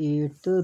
8th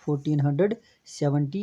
1470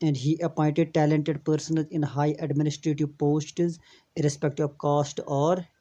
And he appointed talented persons in high administrative posts irrespective of caste or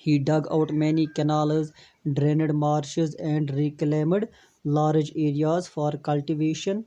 he dug out many canals, drained marshes and reclaimed large areas for cultivation.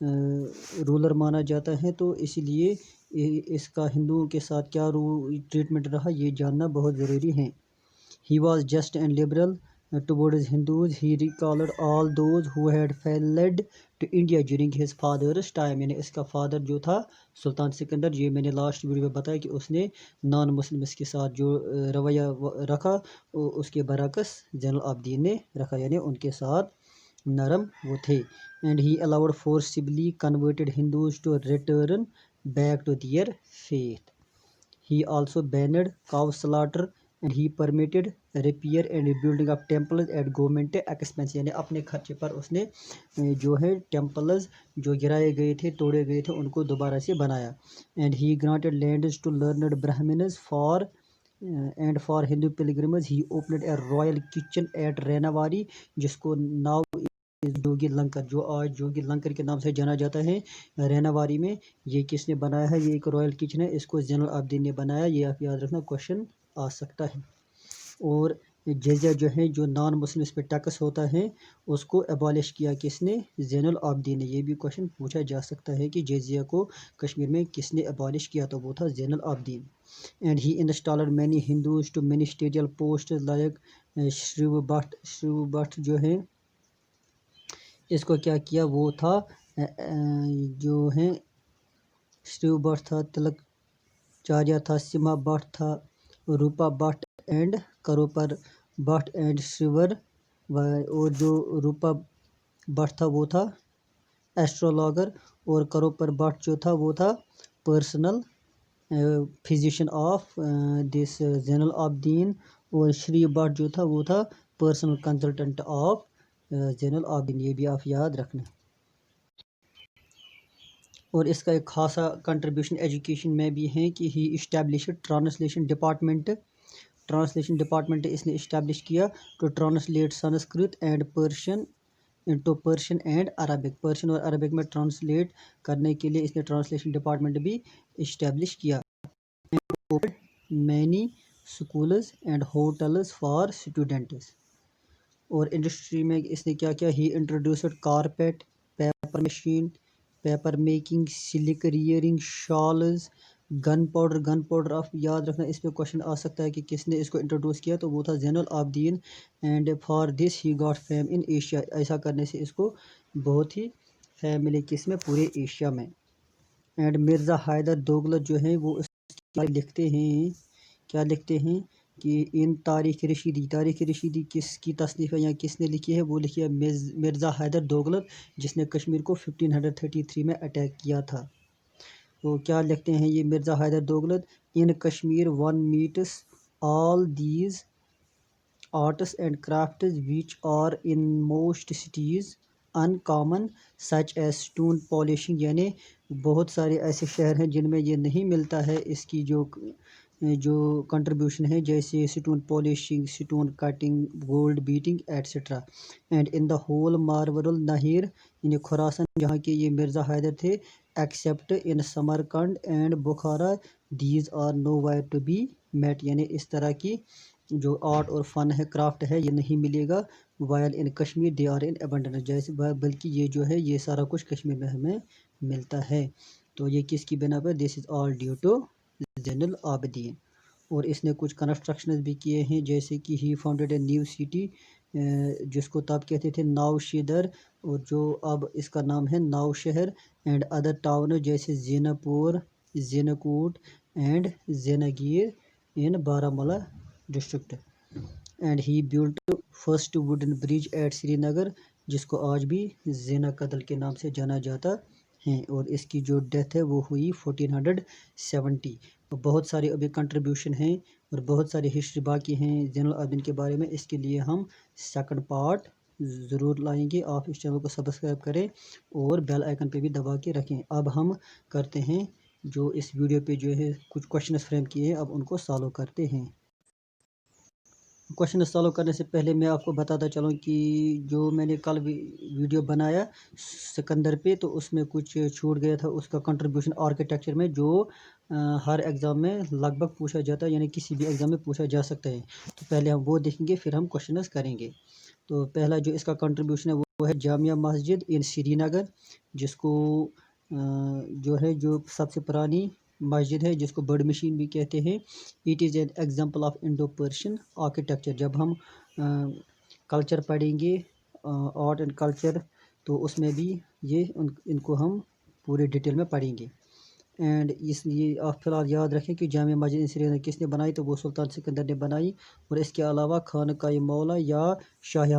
Ruler مانا جاتا ہے، تو اسی لیے اس کا ہندوؤں کے ساتھ کیا ٹریٹمنٹ رہا یہ جاننا بہت ضروری ہے۔ He was just and liberal towards Hindus. He recalled all those who had fled to India during his father's time. یعنی اس کا فادر جو تھا سلطان سکندر، یہ میں نے لاسٹ ویڈیو میں بتایا کہ اس نے نان مسلمس کے ساتھ جو رویہ رکھا اس کے برعکس زین العابدین نے رکھا، یعنی ان کے ساتھ نرم وہ تھے. And he allowed forcibly converted Hindus to return back to their faith. He also banned cow slaughter and he permitted repair and rebuilding of temples at government expense. یعنی اپنے خرچے پر اس نے جو ہے ٹیمپلز جو گرائے گئے تھے توڑے گئے تھے ان کو دوبارہ سے بنایا. And he granted lands to learned Brahmins and for Hindu pilgrims. He opened a royal kitchen at Renawari جس کو now جوگی لنکر، جو آج جوگی لنکر کے نام سے جانا جاتا ہے، ریناواری میں. یہ کس نے بنایا ہے؟ یہ ایک رائل کچن ہے، اس کو زین العابدین نے بنایا. یہ آپ یاد رکھنا، کوشچن آ سکتا ہے. اور جزیہ جو ہے جو نان مسلمس پہ ٹیکس ہوتا ہے اس کو ابالش کیا کس نے؟ زین العابدین نے. یہ بھی کوشچن پوچھا جا سکتا ہے کہ جزیہ کو کشمیر میں کس نے ابالش کیا، تو وہ تھا Zain ul Abidin. And he installed many Hindus to ministerial post like Shirya Bhatt جو ہے اس کو کیا کیا، وہ تھا جو ہے شریو بٹ تھا، تلک چاریہ تھا، سما بٹ تھا، روپا بٹ اینڈ کروپر بٹ اینڈ شریور. اور جو روپا بٹ تھا وہ تھا ایسٹرولوگر، اور کروپر بٹ جو تھا وہ تھا پرسنل فزیشین آف دس زین العابدین، اور شری بٹ جو تھا وہ تھا پرسنل کنسلٹنٹ آف زین العابدین. یہ بھی آپ یاد رکھنا. اور اس کا ایک خاصا کنٹریبیوشن ایجوکیشن میں بھی ہے کہ ہی اسٹیبلش ٹرانسلیشن ڈپارٹمنٹ اس نے اسٹیبلش کیا to translate Sanskrit and Persian into Persian and Arabic. Persian اور عربک میں ٹرانسلیٹ کرنے کے لیے اس نے ٹرانسلیشن ڈپارٹمنٹ بھی اسٹیبلش کیا. Many schools and hotels for students. اور انڈسٹری میں اس نے کیا کیا؟ He introduced carpet, paper machine, paper making, silk rearing, shawls, gun powder آپ یاد رکھنا. اس پہ کوشچن آ سکتا ہے کہ کس نے اس کو انٹروڈیوس کیا، تو وہ تھا Zain ul Abidin. And for this he got fame in Asia. ایسا کرنے سے اس کو بہت ہی فیم ملے کس میں؟ پورے ایشیا میں. اینڈ مرزا حیدر دوغلت جو ہیں وہ لکھتے ہیں، کیا لکھتے ہیں کہ ان تاریخ رشیدی کس کی تصنیف ہے یا کس نے لکھی ہے؟ وہ لکھی ہے مرزا حیدر دوغلت، جس نے کشمیر کو 1533 میں اٹیک کیا تھا. تو کیا لکھتے ہیں یہ Mirza Haidar Dughlat? In Kashmir one meets all these arts and crafts which are in most cities uncommon such as stone polishing. یعنی بہت سارے ایسے شہر ہیں جن میں یہ نہیں ملتا ہے اس کی جو کنٹریبیوشن ہے، جیسے stone polishing, stone cutting, gold beating etcetera. And in the whole Mawarannahr یعنی خراسان جہاں کے یہ مرزا حیدر تھے، except in Samarkand and Bukhara these are nowhere to be met. یعنی اس طرح کی جو آرٹ اور فن ہے، کرافٹ ہے، یہ نہیں ملے گا while in Kashmir they are in abundance. جیسے بلکہ یہ جو ہے یہ سارا کچھ کشمیر میں ہمیں ملتا ہے. تو یہ کس کی بنا پر؟ دس از آل ڈیو ٹو زین العابدین. اور اس نے کچھ کنسٹرکشنز بھی کیے ہیں، جیسے کہ ہی فاؤنڈیڈ اے نیو سٹی جس کو تب کہتے تھے ناؤ شیدر، اور جو اب اس کا نام ہے ناؤ شہر. اینڈ ادر ٹاؤن جیسے Zainapur, Zainakot and Zainagir in Baramulla district. And he built first wooden bridge at Srinagar جس کو آج بھی زینہ قتل کے نام سے جانا جاتا ہے. اور اس کی جو ڈیتھ ہے وہ ہوئی 1470. بہت سارے ابھی کنٹریبیوشن ہیں اور بہت ساری ہسٹری باقی ہیں زین العابدین کے بارے میں. اس کے لیے ہم سیکنڈ پارٹ ضرور لائیں گے. آپ اس چینل کو سبسکرائب کریں اور بیل آئیکن پہ بھی دبا کے رکھیں. اب ہم کرتے ہیں جو اس ویڈیو پہ جو ہے کچھ کوشچنز فریم کیے ہیں، اب ان کو سالو کرتے ہیں. کوشچن سالو کرنے سے پہلے میں آپ کو بتاتا چلوں کہ جو میں نے کل ویڈیو بنایا سکندر پہ، تو اس میں کچھ چھوٹ گیا تھا. اس کا کنٹریبیوشن آرکیٹیکچر میں جو ہر ایگزام میں لگ بھگ پوچھا جاتا ہے، یعنی کسی بھی ایگزام میں پوچھا جا سکتا ہے. تو پہلے ہم وہ دیکھیں گے، پھر ہم کوشچنز کریں گے. تو پہلا جو اس کا کنٹریبیوشن ہے وہ ہے جامعہ مسجد ان سری نگر، جس کو جو سب سے پرانی مسجد ہے، جس کو برڈ مشین بھی کہتے ہیں۔ It is an example of Indo Persian architecture. جب ہم کلچر پڑھیں گے، آرٹ اینڈ کلچر، تو اس میں بھی ان کو ہم پورے ڈیٹیل میں پڑھیں گے۔ اینڈ یہ آپ فی الحال یاد رکھیں کہ جامع مسجد ان سری نگر کس نے بنائی، تو وہ سلطان سکندر نے بنائی۔ اور اس کے علاوہ خانقاہ مولا یا شاہ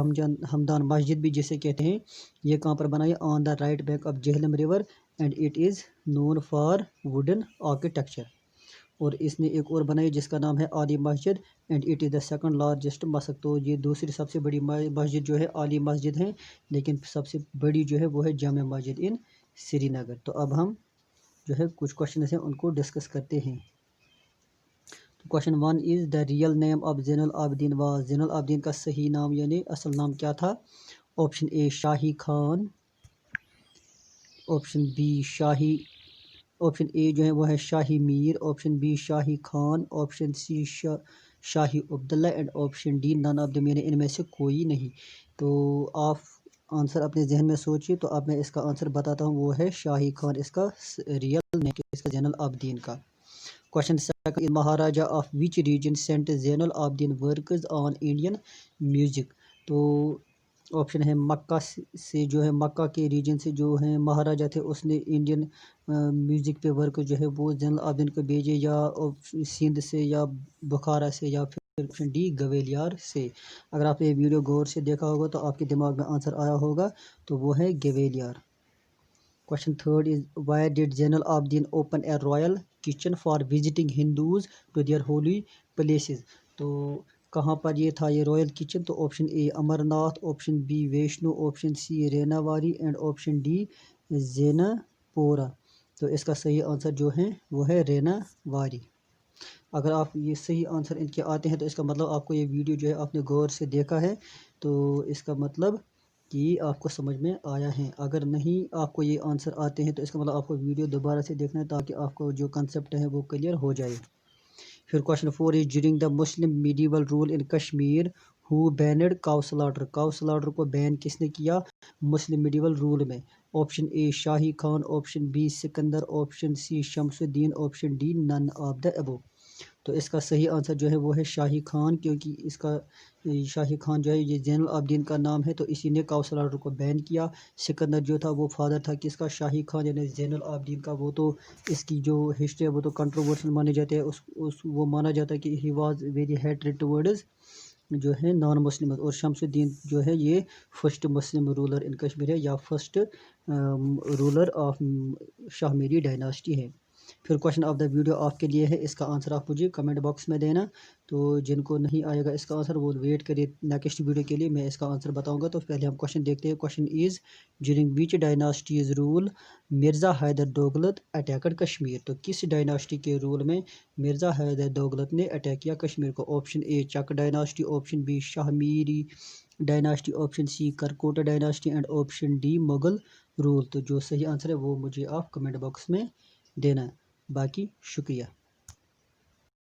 ہمدان مسجد بھی جسے کہتے ہیں، یہ کہاں پر بنائی؟ On the right bank of Jhelum river, and it is known for wooden architecture. اور اس نے ایک اور بنائی جس کا نام ہے عالی مسجد، and it is the second largest مسجد۔ تو یہ دوسری سب سے بڑی مسجد جو ہے عالی مسجد ہے، لیکن سب سے بڑی جو ہے وہ ہے جامع مسجد ان سری نگر۔ تو اب ہم جو ہے کچھ کوشچنز ہیں ان کو ڈسکس کرتے ہیں۔ Question 1 is the real name of Zain ul Abidin was. Zain ul Abidin کا صحیح نام یعنی اصل نام کیا تھا؟ Option A Shahi Khan, option be option اے جو ہے وہ ہے شاہی میر، option B shahi Khan, option C Shahi Abdullah, and option D none of them, یعنی ان میں سے کوئی نہیں۔ تو آپ آنسر اپنے ذہن میں سوچیے، تو اب میں اس کا آنسر بتاتا ہوں، وہ ہے شاہی خان اس کا ریئل نیم، اس کا زین العابدین کا۔ Question second, Maharaja of which region saint Zain ul Abidin works on Indian music. تو آپشن ہے مکہ سے، جو ہے مکہ کے ریجن سے جو ہیں مہاراجا تھے، اس نے انڈین میوزک پہ ورک جو ہے وہ زین العابدین کو بھیجے، یا سندھ سے، یا بخارا سے، یا پھر آپشن ڈی گویلیار سے۔ اگر آپ نے یہ ویڈیو غور سے دیکھا ہوگا تو آپ کے دماغ میں آنسر آیا ہوگا، تو وہ ہے Gwalior. Question third is where did Zain ul Abidin open a royal kitchen for visiting Hindus to their holy places. تو کہاں پر یہ تھا یہ رائل کچن؟ تو option A Amarnath, option B Vaishno, option C Rainawari, and option D Zainapora. تو اس کا صحیح آنسر جو ہے وہ ہے ریناواری۔ اگر آپ یہ صحیح آنسر ان کے آتے ہیں تو اس کا مطلب آپ کو یہ ویڈیو جو ہے آپ نے غور سے دیکھا ہے، تو اس کا مطلب کہ آپ کو سمجھ میں آیا ہے۔ اگر نہیں آپ کو یہ آنسر آتے ہیں تو اس کا مطلب آپ کو ویڈیو دوبارہ سے دیکھنا ہے، تاکہ آپ کو جو کنسیپٹ ہے وہ کلیئر ہو جائے۔ پھر question 4 is during the Muslim medieval rule in Kashmir who banned cow slaughter. Cow slaughter کو بین کس نے کیا مسلم میڈیول رول میں؟ Option A Shahi Khan, option B Sikandar, option C Shams ud Din, option D none of the above. تو اس کا صحیح آنسر جو ہے وہ ہے شاہی خان، کیونکہ اس کا شاہی خان جو ہے یہ زین العابدین کا نام ہے، تو اسی نے کاؤ سلاٹر کو بین کیا۔ سکندر جو تھا وہ فادر تھا کس کا؟ شاہی خان یعنی زین العابدین کا۔ وہ تو اس کی جو ہسٹری ہے وہ تو کنٹروورشل مانے جاتے ہیں، وہ مانا جاتا ہے کہ he was very hatred towards جو ہے نان مسلم۔ اور شمس الدین جو ہے یہ فرسٹ مسلم رولر ان کشمیر ہے، یا first ruler of Shah Miri dynasty ہے۔ پھر کوشچن آف دا ویڈیو آپ کے لیے ہے، اس کا آنسر آپ مجھے کمنٹ باکس میں دینا۔ تو جن کو نہیں آئے گا اس کا آنسر وہ ویٹ کرے نیکسٹ ویڈیو کے لیے، میں اس کا آنسر بتاؤں گا۔ تو پہلے ہم کوشچن دیکھتے ہیں۔ Question is during which dynasty's rule Mirza Haidar Dughlat attacked Kashmir. تو کس ڈائناسٹی کے رول میں مرزا حیدر دوغلت نے اٹیک کیا کشمیر کو؟ آپشن اے چک dynasty, option B Shah Miri dynasty, option C Karkota dynasty, and option D Mughal rule. تو جو صحیح آنسر ہے وہ مجھے آپ کمنٹ باکس میں دینا ہے۔ باقی شکریہ۔